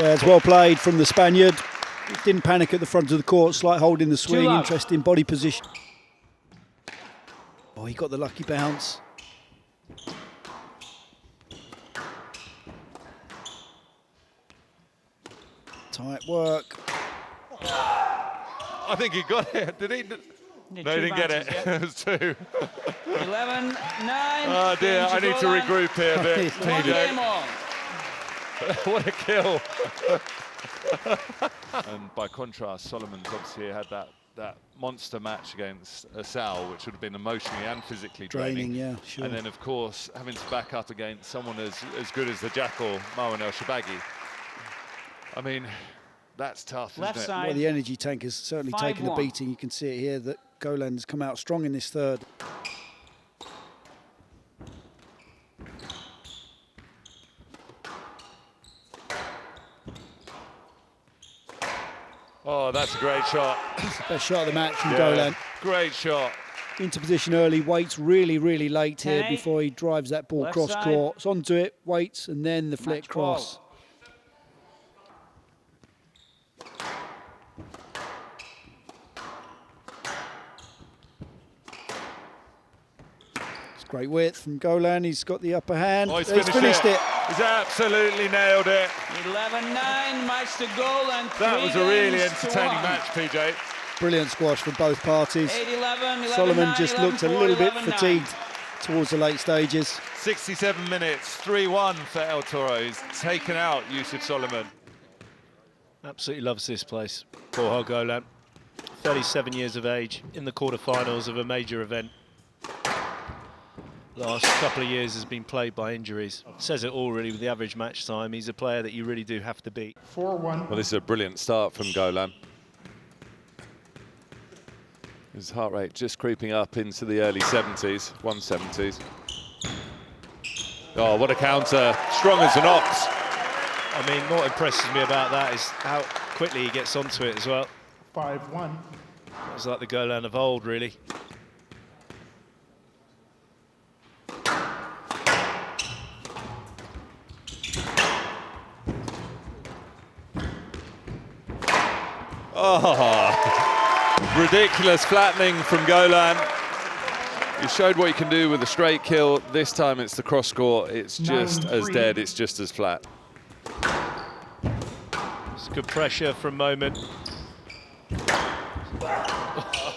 Yeah, it's well played from the Spaniard. Didn't panic at the front of the court, slight hold in the swing, interesting body position. Oh, he got the lucky bounce. Tight work. I think he got it. Did he? No, he didn't get it. Yeah. It was 2. 11-9. Oh dear, I need to regroup here a bit. One game on. What a kill. And by contrast, Solomon's obviously had that monster match against Sal, which would have been emotionally and physically draining. Yeah, sure. And then, of course, having to back up against someone as good as the Jackal, Marwan El Shabagi. I mean, that's tough, Left isn't it? side. Well, the energy tank has certainly taken a beating. You can see it here that Golan has come out strong in this third. Oh, that's a great shot. Best shot of the match from Golan. Great shot. Into position early, waits really, really late here before he drives that ball Left cross side. court. It's onto it, waits, and then the flick Match cross. ball. It's great width from Golan. He's got the upper hand. Oh, he's finished it. He's absolutely nailed it. 11-9, match to goal, and That was a really entertaining 1. match, PJ. Brilliant squash from both parties. 8-11, Solomon just looked a little bit 11-4, fatigued towards the late stages. 67 minutes, 3-1 for El Toro. He's taken out Yusuf Solomon. Absolutely loves this place, Borja Golan. 37 years of age, in the quarterfinals of a major event. Last couple of years has been plagued by injuries. Says it all really with the average match time. He's a player that you really do have to beat. 4-1. Well, this is a brilliant start from Golan. His heart rate just creeping up into the early 70s, 170s. Oh, what a counter. Strong as an ox. I mean, what impresses me about that is how quickly he gets onto it as well. 5-1. It's like the Golan of old, really. Oh, ridiculous flattening from Golan. He showed what you can do with a straight kill. This time it's the cross court. It's just as dead. It's just as flat. It's good pressure for a moment.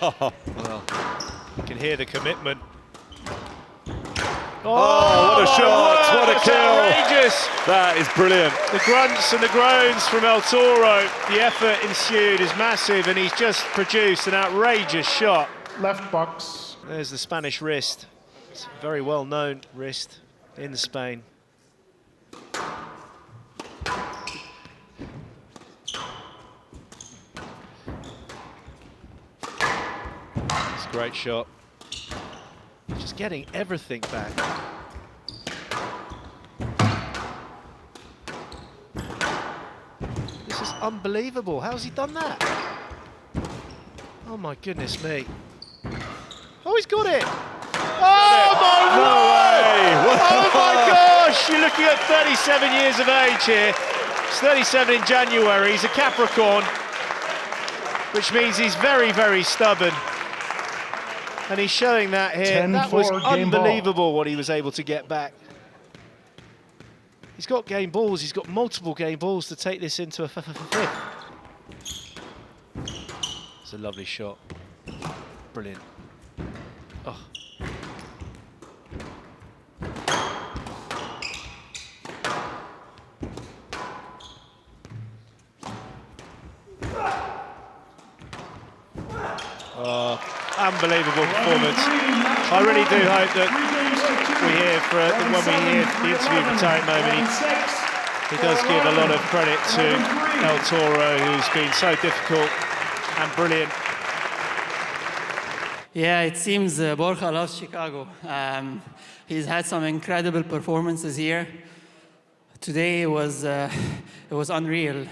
Well, you can hear the commitment. Oh, what a shot, what a that's kill. Outrageous. That is brilliant. The grunts and the groans from El Toro. The effort ensued is massive, and he's just produced an outrageous shot. Left box. There's the Spanish wrist. It's a very well-known wrist in Spain. It's a great shot. Just getting everything back. This is unbelievable. How's he done that? Oh my goodness me. Oh, he's got it. Oh my word! Oh my gosh! You're looking at 37 years of age here. He's 37 in January. He's a Capricorn, which means he's very, very stubborn. And he's showing that here. That was unbelievable what he was able to get back. He's got game balls. He's got multiple game balls to take this into a fifth. It's a lovely shot. Brilliant. Oh. Unbelievable performance. I really do hope that when we hear the interview from Tarek Momi, he does give a lot of credit to El Toro, who's been so difficult and brilliant. Yeah, it seems Borja loves Chicago. He's had some incredible performances here. Today it was unreal.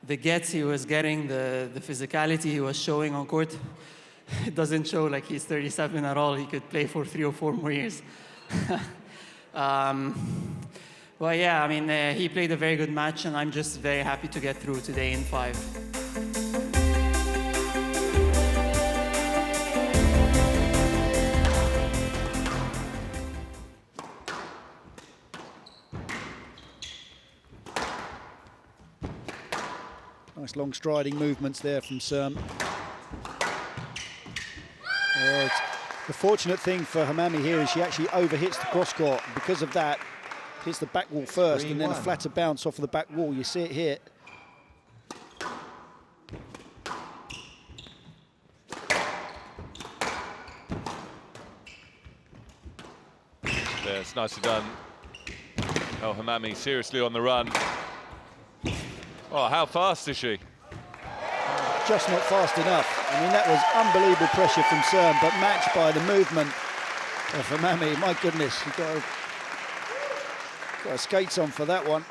The gets he was getting, the physicality he was showing on court, it doesn't show like he's 37 at all. He could play for 3 or 4 more years. When Well, yeah, I mean, he played a very good match, and I'm just very happy to get through today in 5. Nice long striding movements there from Serm. The fortunate thing for Hamami here is she actually overhits the cross court. Because of that, hits the back wall first and then a flatter bounce off of the back wall. You see it here. Yeah, it's nicely done. El Hamami seriously on the run. Oh, how fast is she? Just not fast enough. I mean, that was unbelievable pressure from Serm, but matched by the movement of Hamami. My goodness, you've got her skates on for that one.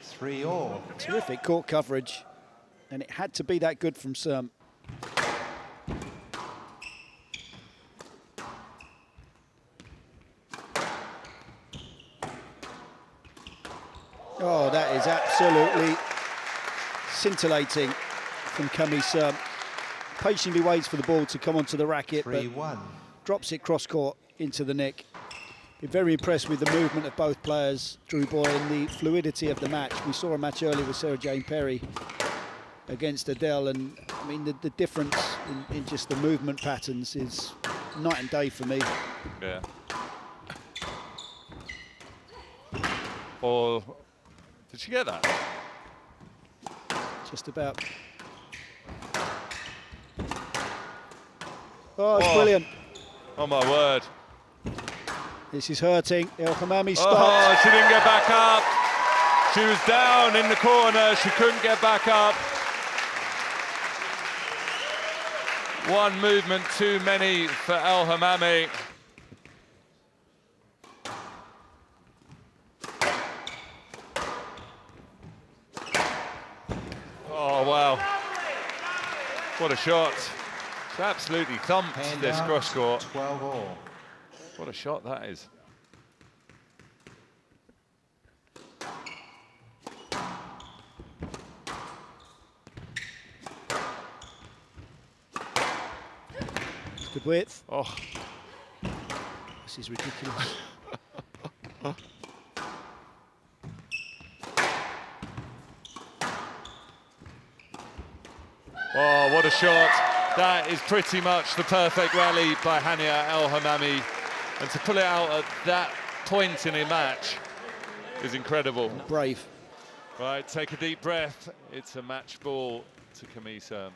3-all. Terrific court coverage, and it had to be that good from Serm. Oh, that is absolutely scintillating from Camille Serm. Patiently waits for the ball to come onto the racket, but drops it cross court into the neck. Been very impressed with the movement of both players, Drew Boy, and the fluidity of the match. We saw a match earlier with Sarah Jane Perry against Adele, and I mean the difference in just the movement patterns is night and day for me. Yeah. Or did she get that? Just about. Oh, it's brilliant. Oh my word. This is hurting. El Hamami stopped. Oh, she didn't get back up. She was down in the corner. She couldn't get back up. One movement too many for El Hamami. Oh, wow. What a shot. She absolutely thumped this cross court. 12-all. What a shot that is. It's good width. Oh. This is ridiculous. Oh, what a shot. That is pretty much the perfect rally by Hania El Hamami. And to pull it out at that point in a match is incredible. Brave. Right, take a deep breath. It's a match ball to Camille Serm.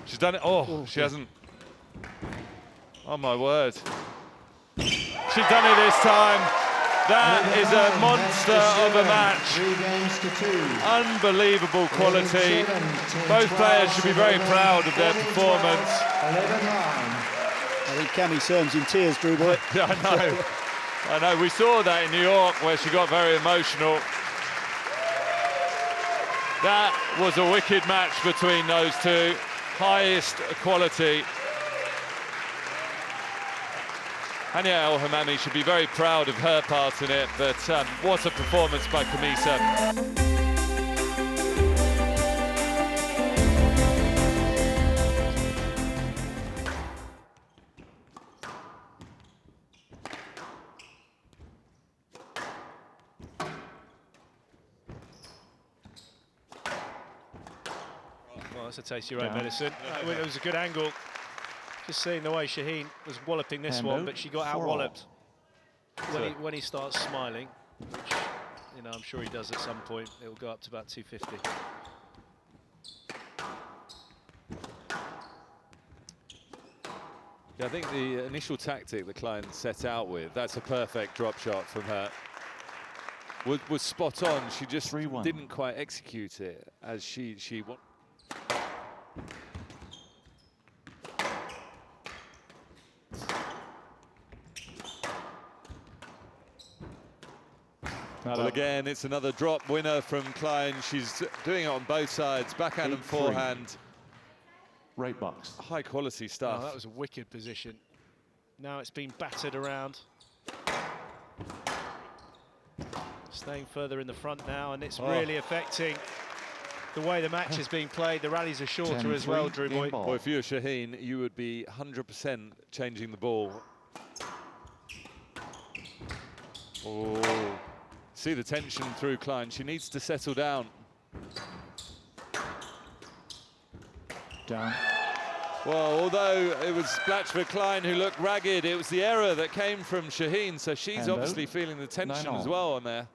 She's done it. Oh, she hasn't. Oh my word. She's done it this time. That is a monster of a match. 3 games to 2. Unbelievable quality. Both players should be very proud of their performance. 11-9. I think Camille Serm's in tears, Drew Boy. Yeah, I know. I know. We saw that in New York where she got very emotional. That was a wicked match between those two. Highest quality. Hania El Hamami should be very proud of her part in it, but what a performance by Camille Serm. Well, that's a taste of your own medicine. It was a good angle. Just seeing the way Shaheen was walloping this one, but she got out-walloped when he starts smiling, which, you know, I'm sure he does at some point. It will go up to about 250. Yeah, I think the initial tactic the client set out with, that's a perfect drop shot from her. Was spot on. She just didn't quite execute it as she wanted. Well, again, it's another drop winner from Klein. She's doing it on both sides, backhand and 8-3. forehand. Right box. High quality stuff. Oh, that was a wicked position. Now it's been battered around. Staying further in the front now, and it's really affecting the way the match is being played. The rallies are shorter as well, Drew Boy. Well, if you were Shaheen, you would be 100% changing the ball. Oh, see the tension through Klein. She needs to settle down. Down. Well, although it was Blatchford-Klein who looked ragged, it was the error that came from Shaheen, so she's And obviously feeling the tension as well on there.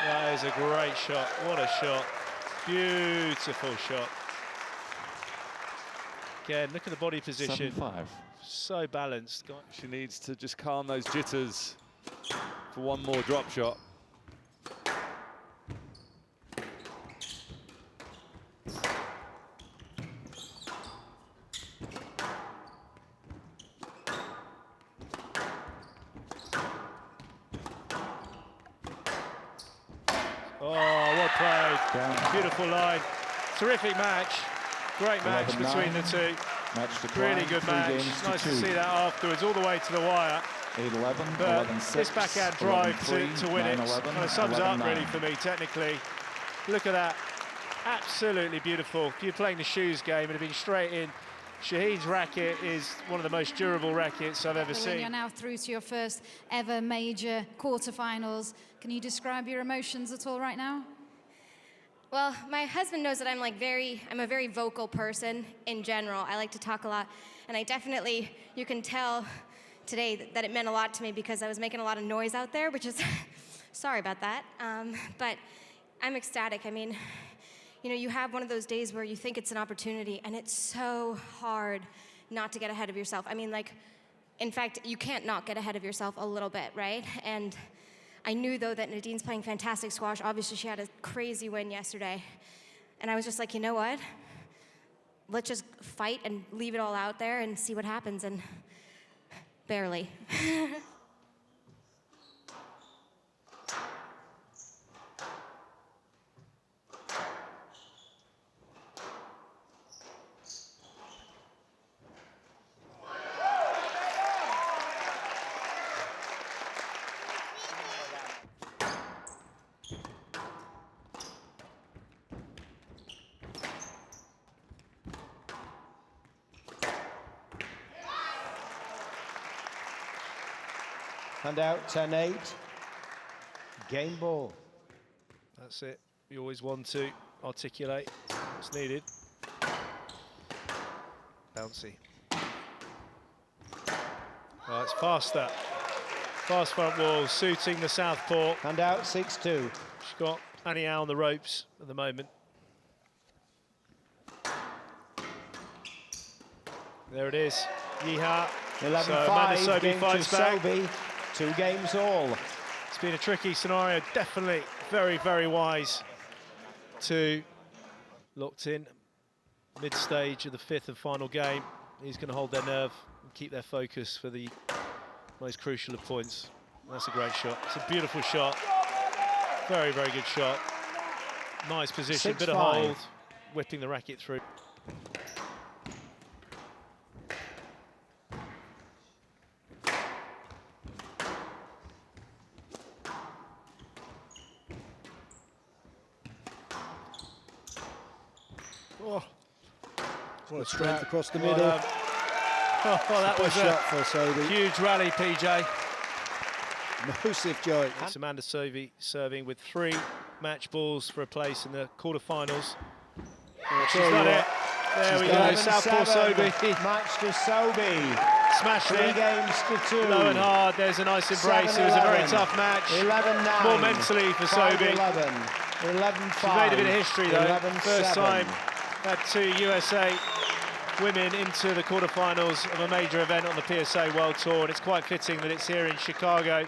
That is a great shot. What a shot. Beautiful shot. Again, look at the body position. 7-5. So balanced. She needs to just calm those jitters for one more drop shot. Oh, well played. Down. Beautiful line. Terrific match. Great match 11-9. between the two. Match to Really Klein, good 3 match. games to Nice to 2. see that afterwards, all the way to the wire. 8-11, But 11-6, this backhand drive 11-3, to win it 9-11, kind of sums up 11-9. really for me technically. Look at that. Absolutely beautiful. If you're playing the shoes game, it'd have been straight in. Shaheen's racket is one of the most durable rackets I've ever You're seen. now through to your first ever major quarterfinals. Can you describe your emotions at all right now? Well, my husband knows that I'm a very vocal person in general. I like to talk a lot, and I definitely, you can tell today that it meant a lot to me because I was making a lot of noise out there, which is, sorry about that. But I'm ecstatic. I mean, you know, you have one of those days where you think it's an opportunity, and it's so hard not to get ahead of yourself. I mean, like, in fact, you can't not get ahead of yourself a little bit, right? And I knew, though, that Nadine's playing fantastic squash. Obviously, she had a crazy win yesterday. And I was just like, you know what? Let's just fight and leave it all out there and see what happens. And barely. Hand out 10-8. Game ball. That's it. You always want to articulate what's needed. Bouncy. Oh, it's faster. Fast front wall, suiting the southpaw. Hand out 6-2. She's got Annie Au on the ropes at the moment. There it is. Yeehaw. 11-5. So Game fights to back. Sobey. 2 games all. It's been a tricky scenario. Definitely very, very wise to locked in mid-stage of the 5th and final game. He's going to hold their nerve and keep their focus for the most crucial of points. That's a great shot. It's a beautiful shot. Very, very good shot. Nice position, bit of 6-5. hold, whipping the racket through. Oh, What a strength across the well middle. done. Oh, that was Best a shot for Sobey. huge rally, PJ. Massive joy. It's Amanda Sobey serving with 3 match balls for a place in the quarterfinals. She's done it. There we go, 11-7. Southpaw Sobey. Match to Sobey. Smashed 3 it. games to 2. Low and hard, there's a nice embrace. It was a very 7-11. tough match. 11-9. More mentally for Sobey. 5-11. 11-5. She's made a bit of history though. 11-7. First time that 2 USA women into the quarterfinals of a major event on the PSA World Tour, and it's quite fitting that it's here in Chicago.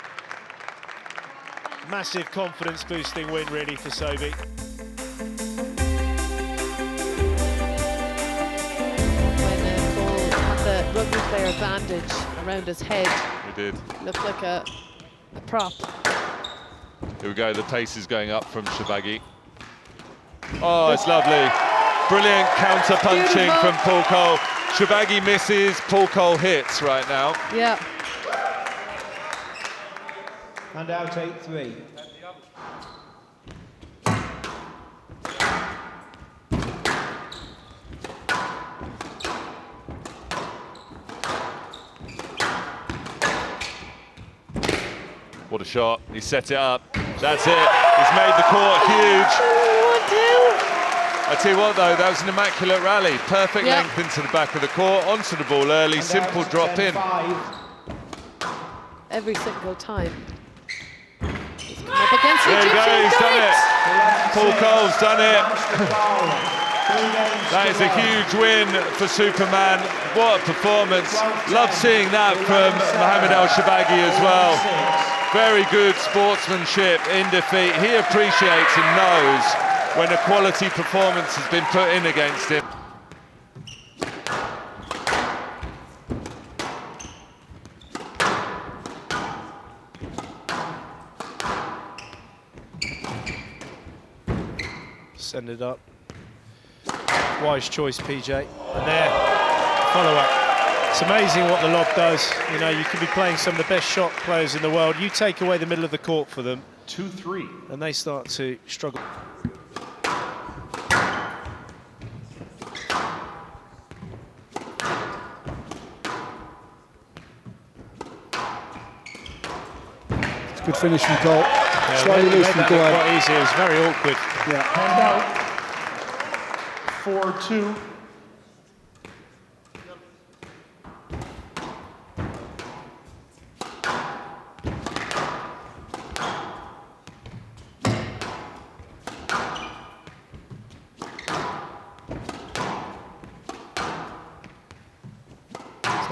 Massive confidence-boosting win, really, for Sobi. When Cole had the rugby player bandage around his head. He did. Looked like a prop. Here we go, the pace is going up from Shabagi. Oh, it's lovely. Brilliant counter-punching from Paul Cole. Shabagi misses, Paul Cole hits right now. Yeah. And out 8-3. What a shot, he set it up. That's it, he's made the court huge. I tell you what though, that was an immaculate rally. Perfect length into the back of the court, onto the ball early, simple drop in. Every single time. He's come up against the There you go, he's done it. Paul Cole's done it. That is a huge win for Superman. What a performance. Love seeing that from Mohamed El Shabagi as well. Very good sportsmanship in defeat. He appreciates and knows when a quality performance has been put in against him. Send it up. Wise choice, PJ. And there, follow-up. It's amazing what the lob does. You know, you could be playing some of the best shot players in the world. You take away the middle of the court for them. 2-3. And they start to struggle. It's a good finish from Cole. Yeah, Slightly loose from Cole. Quite easy. It was very awkward. Yeah. And out. 4-2.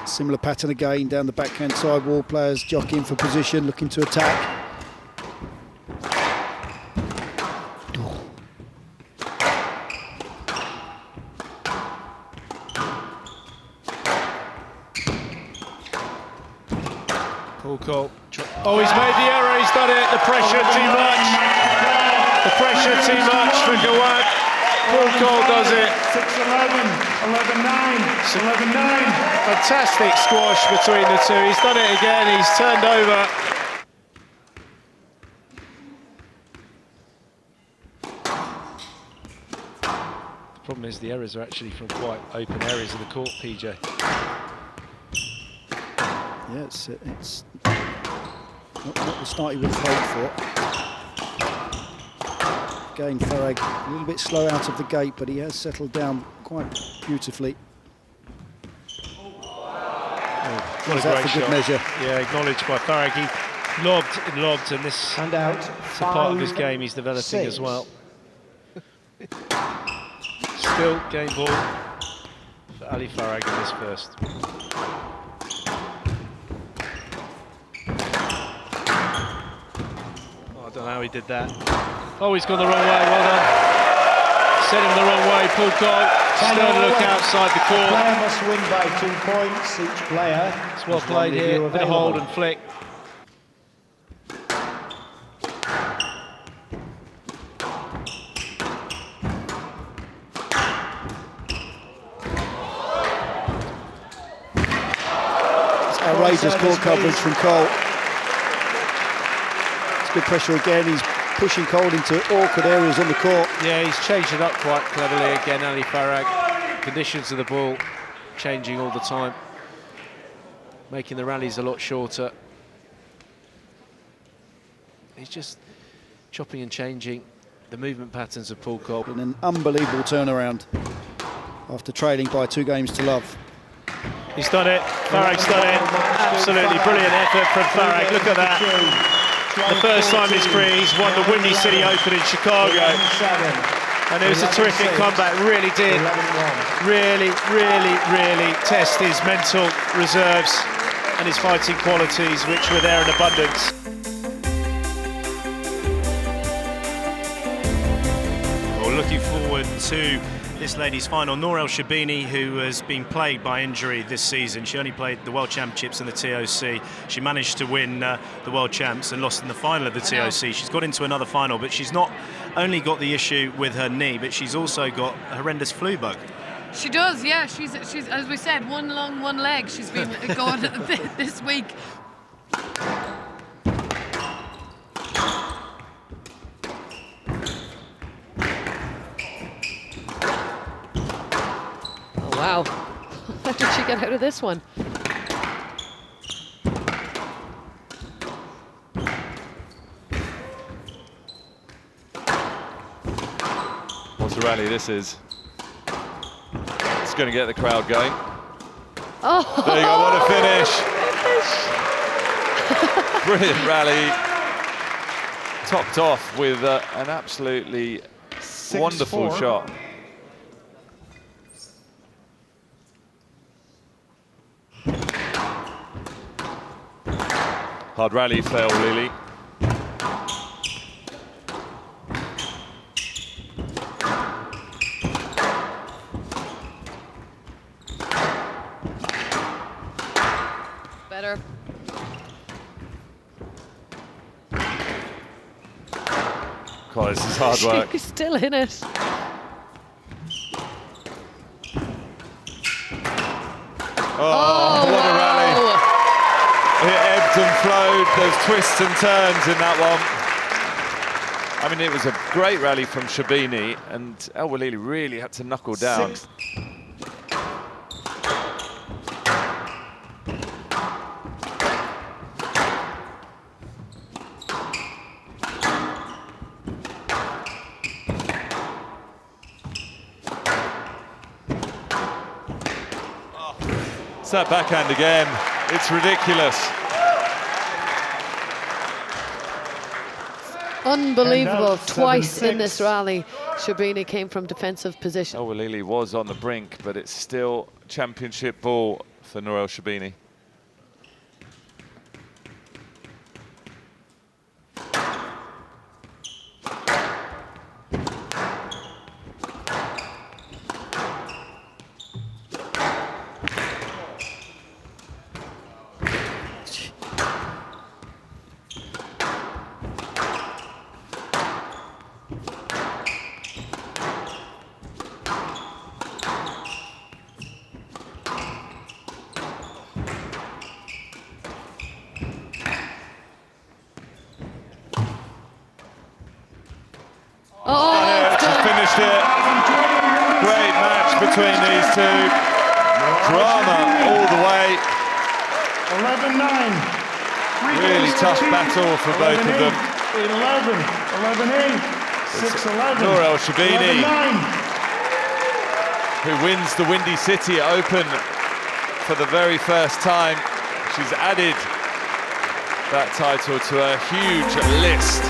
Similar pattern again down the backhand side wall. Players jockeying for position, looking to attack. Paul Cole. Oh, he's made the error. He's done it. The pressure too much. The pressure too much for Gawad. Paul Cole does it. 6-11, 11-9, 11-9. Fantastic squash between the two. He's done it again. He's turned over. The problem is the errors are actually from quite open areas of the court, PJ. Yeah, it's not the start he would have hoped for. Again, Farag a little bit slow out of the gate, but he has settled down quite beautifully. What a that great for good shot. measure. Yeah, acknowledged by Farag. He lobbed, and this And out. is a part of his game he's developing as well. Still game ball for Ali Farag in this first. Oh, I don't know how he did that. Oh, he's gone the wrong way. Well done. Set him the wrong way. Paul Cole. Stern look outside the court. Player must win by 2 points. Each player. It's well has played one here. review Bit of hold and available. flick. Outrageous court coverage from Cole. It's good pressure again. He's pushing Cole into awkward areas on the court. Yeah, he's changed it up quite cleverly again, Ali Farag. Conditions of the ball changing all the time, making the rallies a lot shorter. He's just chopping and changing the movement patterns of Paul Cole. In an unbelievable turnaround after trailing by 2 games to love. He's done it. Farag's done it. Absolutely brilliant effort from Farag. Look at that. The first time in his career he's won the Windy City Open in Chicago. And it was a terrific comeback, really did. Really test his mental reserves and his fighting qualities, which were there in abundance. Well, looking forward to this ladies' final. Nour El Shabini, who has been plagued by injury this season. She only played the World Championships and the TOC. She managed to win the World Champs and lost in the final of the TOC. She's got into another final, but she's not only got the issue with her knee, but she's also got a horrendous flu bug. She does, yeah. She's as we said, one lung, one leg. She's been going this week. Oh wow! How did she get out of this one? What's a rally this is? It's going to get the crowd going. Oh! There you go, what a finish! Brilliant rally. Topped off with an absolutely wonderful shot. Hard rally for El Lili. Better. God, this is hard work. She's still in it. Oh, what a rally. It ebbed and flowed. There's twists and turns in that one. I mean, it was a great rally from Shabini, and El Walili really had to knuckle down. It's that backhand again. It's ridiculous. Unbelievable. Twice in this rally, Shabini came from defensive position. El Walili was on the brink, but it's still championship ball for Nour El Shabini. Finished it. Great match between these two. Drama all the way. 11-9. Really tough battle for both of them. 11-8. 6-11. Nour El Shabini, who wins the Windy City Open for the very first time. She's added that title to a huge list.